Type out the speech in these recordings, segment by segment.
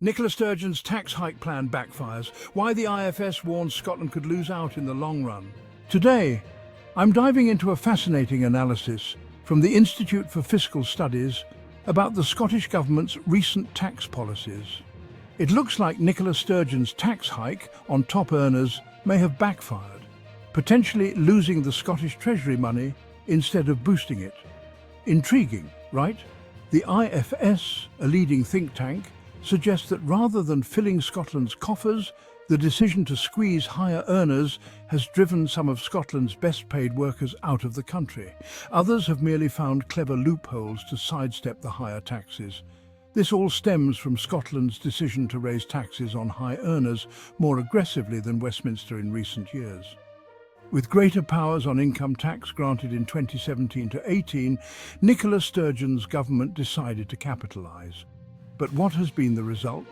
Nicola Sturgeon's tax hike plan backfires, why the IFS warns Scotland could lose out in the long run. Today, I'm diving into a fascinating analysis from the Institute for Fiscal Studies about the Scottish Government's recent tax policies. It looks like Nicola Sturgeon's tax hike on top earners may have backfired, potentially losing the Scottish Treasury money instead of boosting it. Intriguing, right? The IFS, a leading think tank, suggests that rather than filling Scotland's coffers, the decision to squeeze higher earners has driven some of Scotland's best-paid workers out of the country. Others have merely found clever loopholes to sidestep the higher taxes. This all stems from Scotland's decision to raise taxes on high earners more aggressively than Westminster in recent years. With greater powers on income tax granted in 2017 to 18, Nicola Sturgeon's government decided to capitalise. But what has been the result?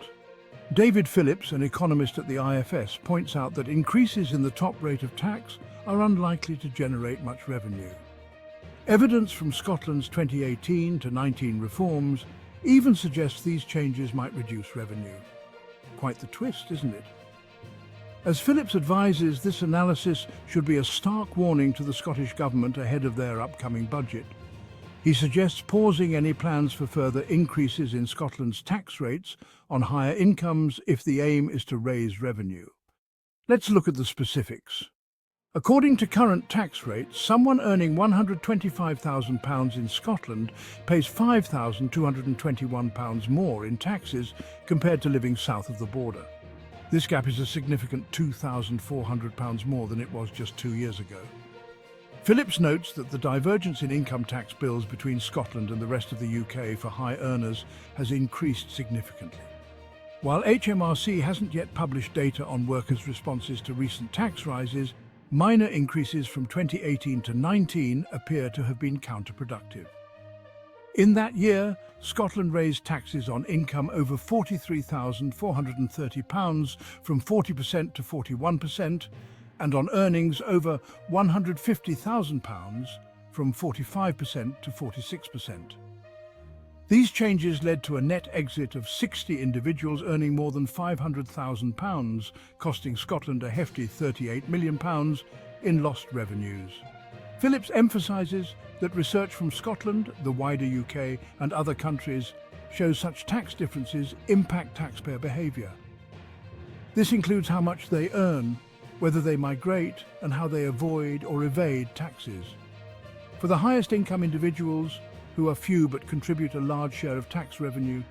David Phillips, an economist at the IFS, points out that increases in the top rate of tax are unlikely to generate much revenue. Evidence from Scotland's 2018 to 19 reforms even suggests these changes might reduce revenue. Quite the twist, isn't it? As Phillips advises, this analysis should be a stark warning to the Scottish Government ahead of their upcoming budget. He suggests pausing any plans for further increases in Scotland's tax rates on higher incomes if the aim is to raise revenue. Let's look at the specifics. According to current tax rates, someone earning £125,000 in Scotland pays £5,221 more in taxes compared to living south of the border. This gap is a significant £2,400 more than it was just 2 years ago. Phillips notes that the divergence in income tax bills between Scotland and the rest of the UK for high earners has increased significantly. While HMRC hasn't yet published data on workers' responses to recent tax rises, minor increases from 2018 to 19 appear to have been counterproductive. In that year, Scotland raised taxes on income over £43,430 from 40% to 41%, and on earnings over £150,000 from 45% to 46%. These changes led to a net exit of 60 individuals earning more than £500,000, costing Scotland a hefty £38 million in lost revenues. Phillips emphasises that research from Scotland, the wider UK and other countries shows such tax differences impact taxpayer behaviour. This includes how much they earn, whether they migrate, and how they avoid or evade taxes. For the highest income individuals, who are few but contribute a large share of tax revenue,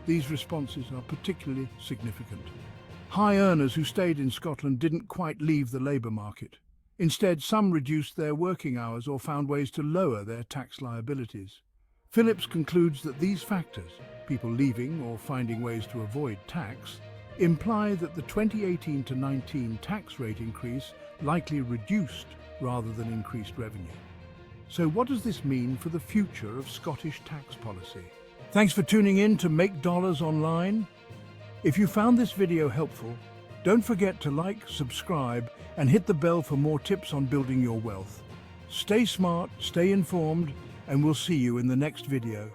these responses are particularly significant. High earners who stayed in Scotland didn't quite leave the labour market. Instead, some reduced their working hours or found ways to lower their tax liabilities. Phillips concludes that these factors, people leaving or finding ways to avoid tax, imply that the 2018 to 19 tax rate increase likely reduced rather than increased revenue. So what does this mean for the future of Scottish tax policy? Thanks for tuning in to Make Dollars Online. If you found this video helpful, don't forget to like, subscribe, and hit the bell for more tips on building your wealth. Stay smart, stay informed, and we'll see you in the next video.